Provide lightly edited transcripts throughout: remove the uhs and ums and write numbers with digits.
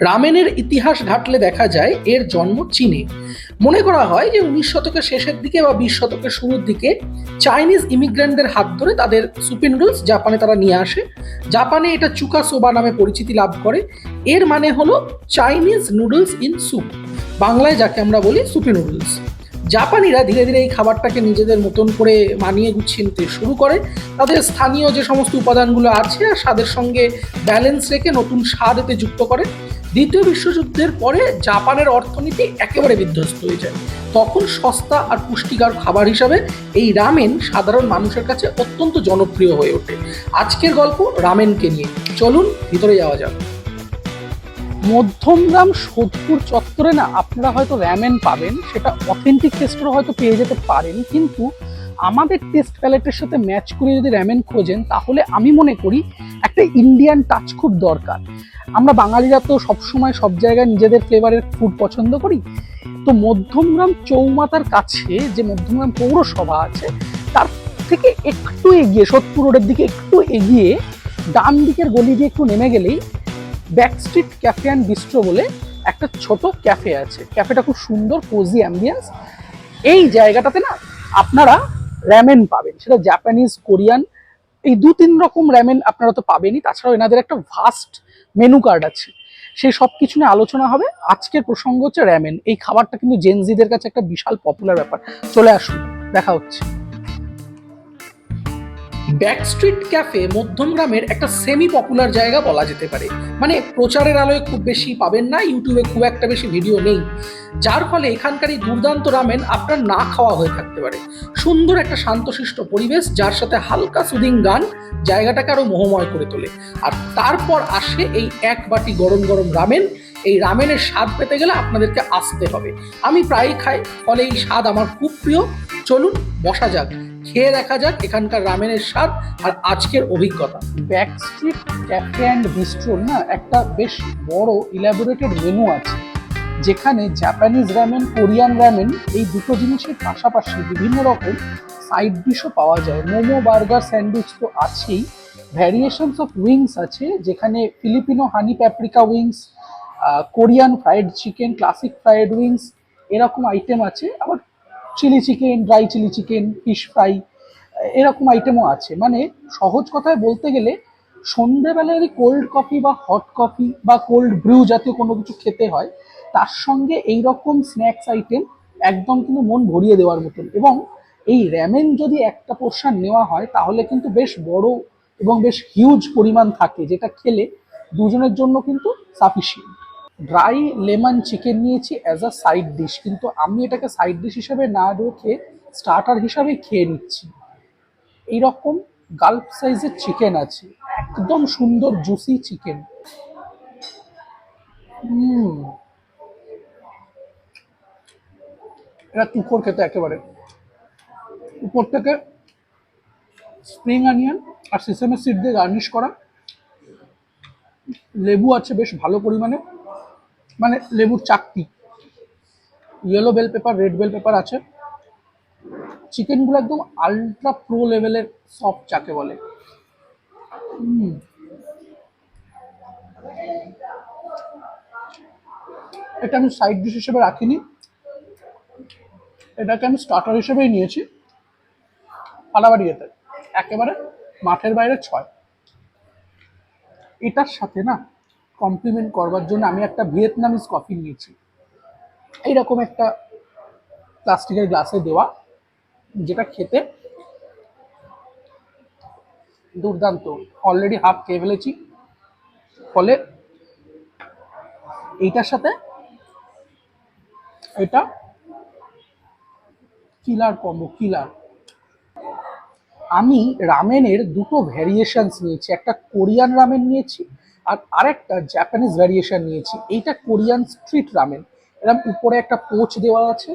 রামেনের ইতিহাস ঘাটলে দেখা যায় এর জন্ম চীনে। মনে করা হয় যে 19 শতকের শেষের দিকে বা 20 শতকের শুরুর দিকে চাইনিজ ইমিগ্রেন্টদের হাত ধরে তাদের সুপি নুডলস জাপানে তারা নিয়ে আসে। জাপানে এটা চুকা সোবা নামে পরিচিতি লাভ করে। এর মানে হলো চাইনিজ নুডলস ইন স্যুপ, বাংলায় যাকে আমরা বলি সুপি নুডলস। জাপানিরা ধীরে ধীরে এই খাবারটাকে নিজেদের মতন করে মানিয়ে গুছিয়ে নিতে শুরু করে। তাদের স্থানীয় যে সমস্ত উপাদানগুলো আছে আর স্বাদের সঙ্গে ব্যালেন্স রেখে নতুন স্বাদ এতে যুক্ত করে। দ্বিতীয় বিশ্বযুদ্ধের পরে জাপানের অর্থনীতি একেবারে বিধ্বস্ত হয়ে যায়। তখন সস্তা আর পুষ্টিকর খাবার হিসাবে এই রামেন সাধারণ মানুষের কাছে অত্যন্ত জনপ্রিয় হয়ে ওঠে। আজকের গল্প রামেনকে নিয়ে, চলুন ভিতরে যাওয়া যাক। মধ্যমগ্রাম সোদপুর চত্বরে না আপনারা হয়তো র্যামেন পাবেন, সেটা অথেন্টিক টেস্টেরও হয়তো পেয়ে যেতে পারেন, কিন্তু আমাদের টেস্ট প্যালেটের সাথে ম্যাচ করে যদি র্যামেন খোঁজেন তাহলে আমি মনে করি একটা ইন্ডিয়ান টাচ খুব দরকার। আমরা বাঙালিরা তো সবসময় সব জায়গায় নিজেদের ফ্লেভারের ফুড পছন্দ করি। তো মধ্যমগ্রাম চৌমাথার কাছে যে মধ্যমগ্রাম পৌরসভা আছে তার থেকে একটু এগিয়ে, সোদপুর রোডের দিকে একটু এগিয়ে ডান দিকের গলি দিয়ে একটু নেমে গেলেই ব্যাকস্ট্রিট ক্যাফে অ্যান্ড বিস্ট্রো বলে একটা ছোট ক্যাফে আছে। ক্যাফেটা খুব সুন্দর, কোজি অ্যাম্বিয়েন্স। এই জায়গাটাতে না আপনারা র্যামেন পাবেন, সেটা জাপানিজ, কোরিয়ান, এই 2-3 রকম র্যামেন আপনারা তো পাবেনই। তাছাড়াও এনাদের একটা ভাস্ট মেনু কার্ড আছে, সেই সব কিছু নিয়ে আলোচনা হবে। আজকের প্রসঙ্গ হচ্ছে র্যামেন। এই খাবারটা কিন্তু জেনজিদের কাছে একটা বিশাল পপুলার ব্যাপার। চলে আসুন, দেখা হচ্ছে। ব্যাকস্ট্রিট ক্যাফে মধ্যমগ্রামের একটা সেমি পপুলার জায়গা বলা যেতে পারে। মানে প্রচারের আলোয় খুব বেশি পাবেন না, ইউটিউবে খুব একটা বেশি ভিডিও নেই, যার ফলে এখানকার এই দুর্দান্ত রামেন আপনার না খাওয়া হয়ে থাকতে পারে। সুন্দর একটা শান্তশিষ্ট পরিবেশ, যার সাথে হালকা সুদিং গান জায়গাটাকে আরো মোহময় করে তোলে। আর তারপর আসে এই এক বাটি গরম গরম রামেন। এই রামেনের স্বাদ পেতে গেলে আপনাদেরকে আসতে হবে। আমি প্রায়ই খাই, ফলে এই স্বাদ আমার খুব প্রিয়। চলুন বসা যাক, খেয়ে দেখা যাক এখানকার রামেনের স্বাদ আর আজকের অভিজ্ঞতা। ব্যাকস্ট্রিট ক্যাফে অ্যান্ড বিস্ট্রোর না একটা বেশ বড় ইলাবোরেটেড মেনু আছে, যেখানে জাপানিজ রামেন, কোরিয়ান রামেন এই দুটো জিনিসের পাশাপাশি বিভিন্ন রকম সাইড ডিশও পাওয়া যায়। মোমো, বার্গার, স্যান্ডউইচ তো আছেই, ভ্যারিয়েশনস অফ উইংস আছে, যেখানে Filipino honey paprika wings, Korean fried chicken, classic fried wings, এরকম আইটেম আছে। আবার chilli chicken, dry chilli chicken, fish fry, এরকম আইটেমও আছে। মানে সহজ কথায় বলতে গেলে সন্ধেবেলায় যদি কোল্ড কফি বা হট কফি বা কোল্ড ব্রিউ জাতীয় কোনো কিছু খেতে হয়, তার সঙ্গে এই রকম স্ন্যাক্স আইটেম একদম কিন্তু মন ভরিয়ে দেওয়ার মতন। এবং এই র্যামেন যদি একটা পোর্শন নেওয়া হয় তাহলে কিন্তু বেশ বড় এবং বেশ হিউজ পরিমাণ থাকে, যেটা খেলে দুজনের জন্য কিন্তু সাফিসিয়েন্ট। ড্রাই লেমন চিকেন নিয়েছি অ্যাজ আ সাইড ডিশ, কিন্তু আমি এটাকে সাইড ডিশ হিসেবে না রেখে স্টার্টার হিসাবেই খেয়ে নিচ্ছি। এইরকম গাল্প সাইজের চিকেন আছে, একদম সুন্দর জুসি চিকেন। এটা তুখোর খেতে একেবারে। উপর থেকে স্প্রিং অনিয়ন আর সিসেমের সিড দিয়ে গার্নিশ করা। লেবু আছে বেশ ভালো পরিমাণে, মানে লেবুর চাকতি। Yellow bell pepper, red bell pepper আছে। চিকেনগুলো একদম আলট্রা প্রো লেভেলের সফট যাকে বলে। এটা আমি সাইড ডিশ হিসেবে রাখিনি, এটাকে আমি স্টার্টার হিসেবেই নিয়েছি। পালাবাড়ি এতে একেবারে মাঠের বাইরে 6। এটার সাথে না কমপ্লিমেন্ট করবার জন্য আমি একটা ভিয়েতনামিজ কফি নিয়েছি, এইরকম একটা প্লাস্টিকের গ্লাসে দেওয়া, যেটা খেতে দুর্দান্ত। অলরেডি হাফ খেয়ে ফেলেছি, ফলে এইটার সাথে এটা কিলার কম্বো, কিলার। আমি রামেনের দুটো ভ্যারিয়েশনস নিয়েছি, একটা কোরিয়ান রামেন নিয়েছি আর আরেকটা জাপানিজ ভ্যারিয়েশন নিয়েছি। এইটা কোরিয়ান স্ট্রিট রামেন, এরকম উপরে একটা পোচ দেওয়া আছে,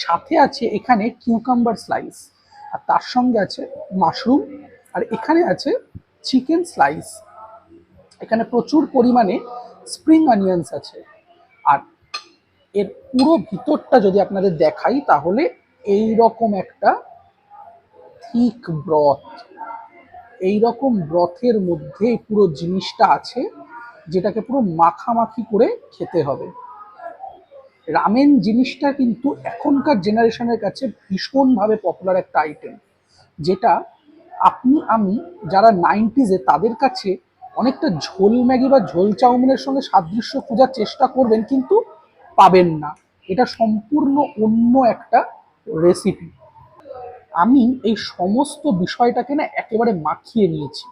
সাথে আছে এখানে কিউকাম্বার স্লাইস, আর তার সঙ্গে আছে মাশরুম, আর এখানে আছে চিকেন স্লাইস। এখানে প্রচুর পরিমাণে স্প্রিং অনিয়ন্স আছে। আর এর পুরো ভিতরটা যদি আপনাদের দেখাই তাহলে এই রকম একটা থিক ব্রথ, এই রকম ব্রথের মধ্যে পুরো জিনিসটা আছে। যেটাকে পুরো মাখামাখি করে খেতে হবে। রামেন জিনিসটা কিন্তু এখনকার জেনারেশনের কাছে ভীষণভাবে পপুলার একটা আইটেম, যেটা আপনি আমি যারা 90s তাদের কাছে অনেকটা ঝোল ম্যাগি বা ঝোল চাউমিনের সঙ্গে সাদৃশ্য খোঁজার চেষ্টা করবেন, কিন্তু পাবেন না। এটা সম্পূর্ণ অন্য একটা রেসিপি। আমি এই সমস্ত বিষয়টাকে না একেবারে মাখিয়ে নিয়েছি।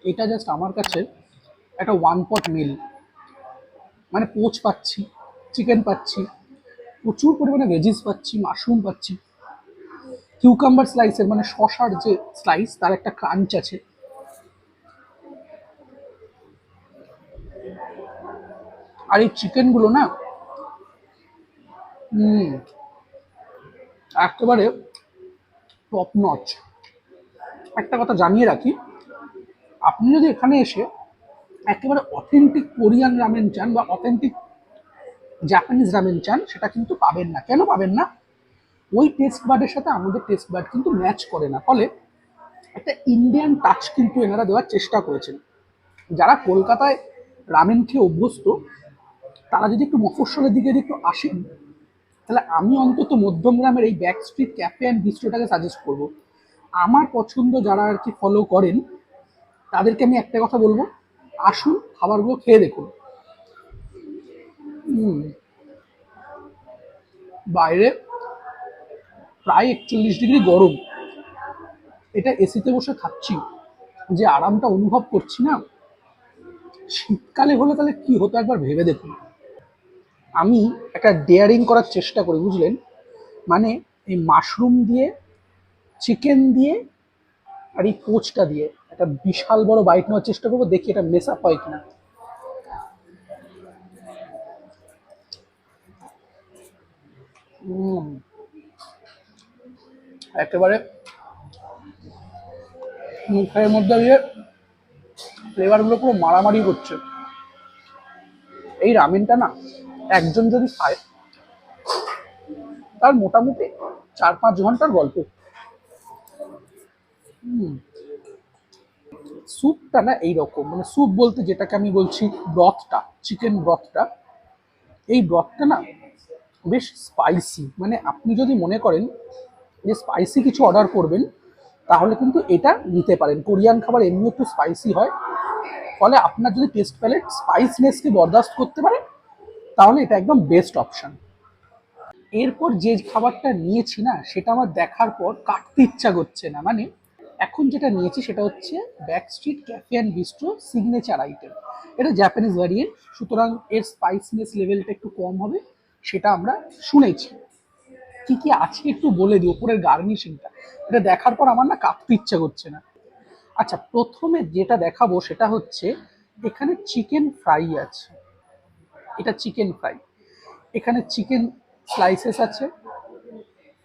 এটা জাস্ট আমার কাছে একটা ওয়ান পট মিল। মানে পোচ পাচ্ছি, চিকেন পাচ্ছি, প্রচুর পরিমাণে ভেজিস পাচ্ছি, মাশরুম পাচ্ছি, কিউকাম্বার স্লাইসের মানে শশার যে স্লাইস তার একটা ক্রাঞ্চ আছে। আর এই চিকেনগুলো না একেবারে টপ নচ। একটা কথা জানিয়ে রাখি, আপনি যদি এখানে এসে একেবারে অথেন্টিক কোরিয়ান রামেন চান বা অথেন্টিক জাপানিজ রামেন চান, সেটা কিন্তু পাবেন না। কেন পাবেন না? ওই টেস্ট বাডের সাথে আমাদের টেস্ট বাড কিন্তু ম্যাচ করে না। ফলে একটা ইন্ডিয়ান টাচ কিন্তু এনারা দেওয়ার চেষ্টা করেছেন। যারা কলকাতায় রামেন খেয়ে অভ্যস্ত, তারা যদি একটু মফস্বলের দিকে যদি একটু আসেন, তাহলে আমি অন্তত মধ্যমগ্রামের এই ব্যাক স্ট্রিট ক্যাফে অ্যান্ড বিস্ট্রোটাকে সাজেস্ট করব। আমার পছন্দ যারা আর কি ফলো করেন, তাদেরকে আমি একটা কথা বলবো, আসুন খাবারগুলো খেয়ে দেখুন। বাইরে প্রায় 41 ডিগ্রি গরম, এটা এসিতে বসে খাচ্ছি, যে আরামটা অনুভব করছি না, শীতকালে হলে তাহলে কি হতো একবার ভেবে দেখুন। আমি একটা ডেয়ারিং করার চেষ্টা করি, বুঝলেন? মানে এই মাশরুম দিয়ে, চিকেন দিয়ে, আর এই পোচটা দিয়ে একটা বিশাল বড় বাইট নেওয়ার চেষ্টা করবো, দেখি এটা মেস আপ হয় কিনা। একেবারে মুখের মধ্যে দিয়ে ফ্লেভারগুলো পুরো মারামারি করছে। এই রামেনটা না একজন যদি খায়, তার মোটামুটি 4-5 ঘন্টার গল্প। স্যুপটা না এইরকম, মানে স্যুপ বলতে যেটাকে আমি বলছি ব্রথটা, চিকেন ব্রথটা, এই ব্রথটা না বেশ স্পাইসি। মানে আপনি যদি মনে করেন যে স্পাইসি কিছু অর্ডার করবেন, তাহলে কিন্তু এটা নিতে পারেন। কোরিয়ান খাবার এমনি একটু স্পাইসি হয়, ফলে আপনার যদি টেস্ট প্যালেট স্পাইসনেসকে বরদাস্ত করতে পারে, তাহলে এটা একদম বেস্ট অপশন। এরপর যে খাবারটা নিয়েছি না, সেটা আমার দেখার পর কাটতে ইচ্ছা করছে না। মানে এখন যেটা নিয়েছি সেটা হচ্ছে back street cafe and bistro signature item. এটা জাপানিজ ভ্যারিয়েন্ট, সুতরাং এর স্পাইসনেস লেভেলটা একটু কম হবে, সেটা আমরা শুনেছি। কি কি আছে একটু বলে দিই, উপরের গার্নিশিংটা, এটা দেখার পর আমার না কাঁপতে ইচ্ছা করছে না। আচ্ছা, প্রথমে যেটা দেখাবো সেটা হচ্ছে এখানে চিকেন ফ্রাই আছে। এটা চিকেন ফ্রাই, এখানে চিকেন স্লাইসেস আছে,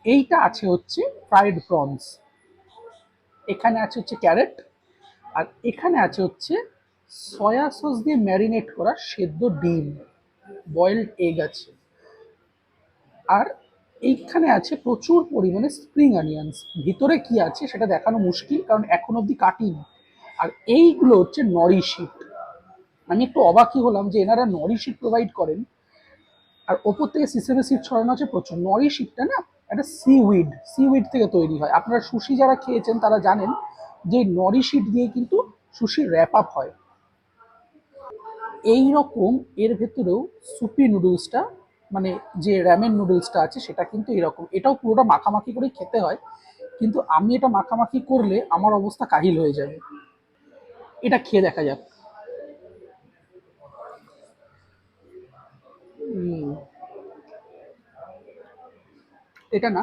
এইটা আছে হচ্ছে ফ্রাইড প্রনস, এখানে আছে হচ্ছে ক্যারেট, আর এখানে আছে হচ্ছে সয়া সস দিয়ে ম্যারিনেট করা সেদ্ধ ডিম, বয়েলড এগ আছে। আর এইখানে আছে প্রচুর পরিমাণে স্প্রিং অনিয়ন্স। ভিতরে কি আছে সেটা দেখানো মুশকিল, কারণ এখন অবধি কাটিনি। আর এইগুলো হচ্ছে নরি শিট। আমি একটু অবাকই হলাম যে এনারা নরি শিট প্রোভাইড করেন, আর ওপর থেকে সিসেমে সিড ছড়ানো আছে প্রচুর। নরি শিটটা না একটা সিউইড থেকে তৈরি হয়। আপনারা সুশি যারা খেয়েছেন তারা জানেন যে নরি শিট দিয়ে কিন্তু সুশি র্যাপ আপ হয়। এই রকম এর ভেতরেও সুপি নুডলসটা, মানে যে র্যামেন নুডলসটা আছে সেটা কিন্তু এরকম, এটাও পুরোটা মাখামাখি করে খেতে হয়, কিন্তু আমি এটা মাখামাখি করলে আমার অবস্থা কাহিল হয়ে যাবে। এটা খেয়ে দেখা যাক। এটা না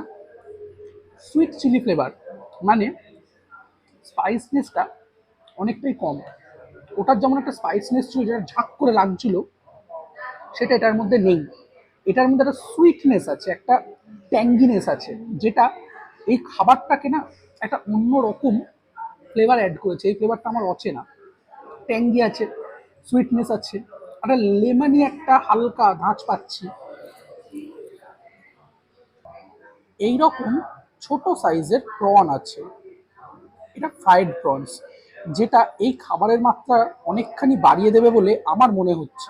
সুইট চিলি ফ্লেভার, মানে স্পাইসনেসটা অনেকটাই কম। ওটার যেমন একটা স্পাইসনেস ছিল যেটা ঝাঁক করে লাগছিল, সেটা এটার মধ্যে নেই। এটার মধ্যে একটা সুইটনেস আছে, একটা ট্যাঙ্গিনেস আছে, যেটা এই খাবারটাকে না একটা অন্য রকম ফ্লেভার অ্যাড করেছে। এই ফ্লেভারটা আমার অচেনা। ট্যাঙ্গি আছে, সুইটনেস আছে, একটা লেমনি একটা হালকা ধাঁচ পাচ্ছি। এইরকম ছোট সাইজের প্রন আছে, এটা ফ্রাইড প্রনস, যেটা এই খাবারের মাত্রা অনেকখানি বাড়িয়ে দেবে বলে আমার মনে হচ্ছে।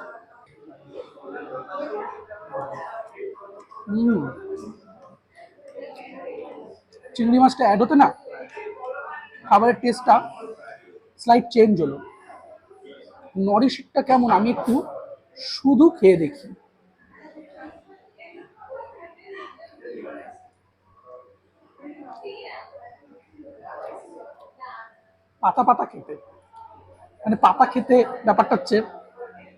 চিংড়ি মাছটা অ্যাড হতে না খাবারের টেস্টটা স্লাইট চেঞ্জ হলো। নরিশিটটা কেমন আমি একটু শুধু খেয়ে দেখি। পাতা পাতা খেতে, মানে পাতা খেতে ব্যাপারটা হচ্ছে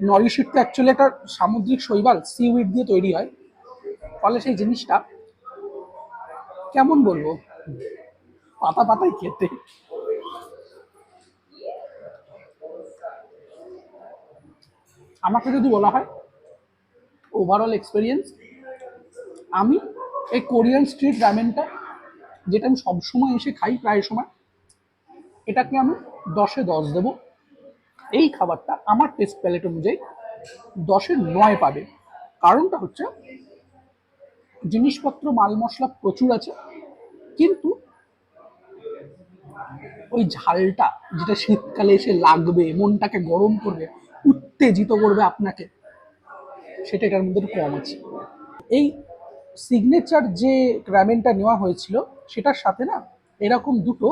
নরিশিট তো অ্যাকচুয়ালি একটা সামুদ্রিক শৈবাল, সিউইড দিয়ে তৈরি হয়, ফলে সেই জিনিসটা কেমন বলবো, পাতা পাতাই খেতে। আমাকে যদি বলা হয় ওভারঅল এক্সপিরিয়েন্স, আমি এই কোরিয়ান স্ট্রিট রামেনটা, যেটা আমি সবসময় এসে খাই প্রায় সময়, এটাকে আমি 10-এ 10 দেবো। এই খাবারটা আমার টেস্ট প্যালেট অনুযায়ী 10-এ 9 পাবে। কারণটা হচ্ছে জিনিসপত্র মাল মশলা প্রচুর আছে, কিন্তু ওই ঝালটা যেটা শীতকালে এসে লাগবে, মনটাকে গরম করবে, উত্তেজিত করবে আপনাকে, সেটা এটার মধ্যে একটু কম আছে। এই সিগনেচার যে রামেনটা নেওয়া হয়েছিল সেটার সাথে না এরকম দুটো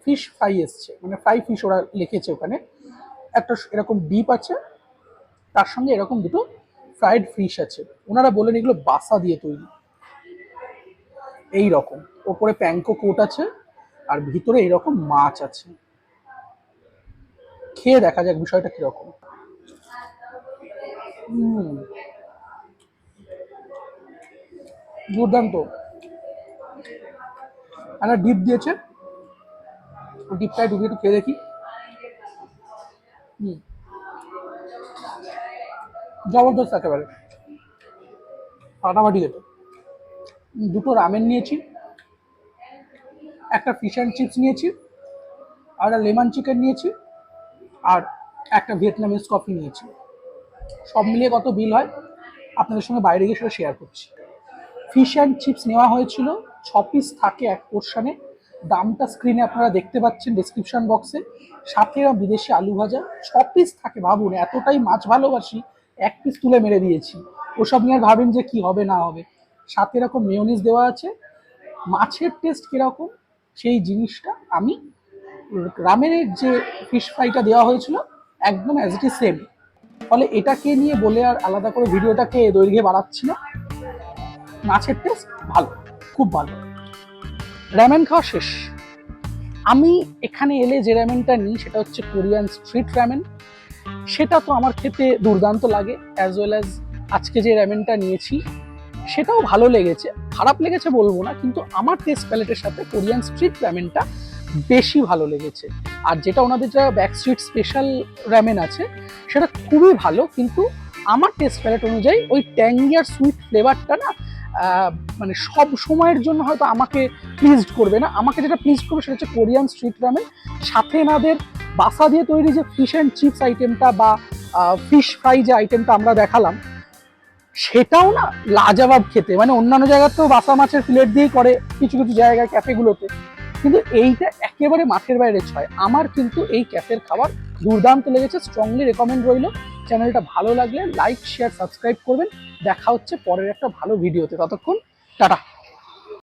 ফিশ ফ্রাই এসছে, মানে ফ্রাই ফিশ ওরা লিখেছে ওখানে, একটা এরকম ডিপ আছে, তার সঙ্গে এরকম দুটো ফ্রাইড ফিশ আছে। ওনারা বলেন এগুলো বাসা দিয়ে তৈরি। এই রকম ওপরে প্যাঙ্কো কোট আছে আর ভিতরে এইরকম মাছ আছে। খেয়ে দেখা যাক বিষয়টা কিরকম। দুর্দান্ত। একটা ডিপ দিয়েছে, ডিপটায় ঢুকে একটু খেয়ে দেখি। জবরদস্ত একেবারে, ফাটাফাটি খেতে। দুটো রামেন নিয়েছি, একটা ফিশ অ্যান্ড চিপস নিয়েছি, আর একটা লেমন চিকেন নিয়েছি, আর একটা ভিয়েতনামিজ কফি নিয়েছি। সব মিলিয়ে কত বিল হয় আপনাদের সঙ্গে বাইরে গিয়ে সেটা শেয়ার করছি। ফিশ অ্যান্ড চিপস নেওয়া হয়েছিল, 6 পিস থাকে এক পোর্শনে, দামটা স্ক্রিনে আপনারা দেখতে পাচ্ছেন ডেসক্রিপশন বক্সে। সাথে বিদেশি আলু ভাজা 6 পিস থাকে। ভাবুন, এতটাই মাছ ভালোবাসি, এক পিস তুলে মেরে দিয়েছি। ওসব নিয়ে ভাবেন যে কি হবে না হবে। সাথে এরকম মেয়োনিজ দেওয়া আছে। মাছের টেস্ট কিরকম সেই জিনিসটা আমি রামেনের যে ফিশ ফ্রাইটা দেওয়া হয়েছিল একদম অ্যাজ ইট ইজ সেম। ফলে এটাকে নিয়ে বলে আর আলাদা করে ভিডিওটাকে দৈর্ঘ্যে বাড়াচ্ছি না। মাছের টেস্ট ভালো, খুব ভালো। র্যামেন খাওয়া শেষ। আমি এখানে এলে যে র্যামেনটা নিই সেটা হচ্ছে কোরিয়ান স্ট্রিট র্যামেন। সেটা তো আমার খেতে দুর্দান্ত লাগে, অ্যাজ ওয়েল অ্যাজ আজকে যে র্যামেনটা নিয়েছি সেটাও ভালো লেগেছে, খারাপ লেগেছে বলবো না, কিন্তু আমার টেস্ট প্যালেটের সাথে কোরিয়ান স্ট্রিট র্যামেনটা বেশি ভালো লেগেছে। আর যেটা ওনাদের যা ব্যাক স্ট্রিট স্পেশাল র্যামেন আছে সেটা খুবই ভালো, কিন্তু আমার টেস্ট প্যালেট অনুযায়ী ওই ট্যাঙ্গি আর সুইট ফ্লেভারটা না মানে সব সময়ের জন্য হয়তো আমাকে প্লিজড করবে না। আমাকে যেটা প্লিজ করবে সেটা হচ্ছে কোরিয়ান স্ট্রিট রামেন, সাথে এনাদের বাসা দিয়ে তৈরি যে ফিশ অ্যান্ড চিপস আইটেমটা বা ফিশ ফ্রাই যে আইটেমটা আমরা দেখালাম, সেটাও না লাজবাব খেতে। মানে অন্যান্য জায়গায় তো বাসা মাছের প্লেট দিয়েই করে কিছু কিছু জায়গায় ক্যাফেগুলোতে, কিন্তু এইটা একেবারে মাঠের বাইরে ছয়। আমার কিন্তু এই ক্যাফের খাবার দুর্দান্ত লেগেছে, স্ট্রংলি রেকমেন্ড রইল। চ্যানেলটা ভালো লাগলে লাইক শেয়ার সাবস্ক্রাইব করবেন। দেখা হচ্ছে পরের একটা ভালো ভিডিওতে, ততক্ষণ টাটা।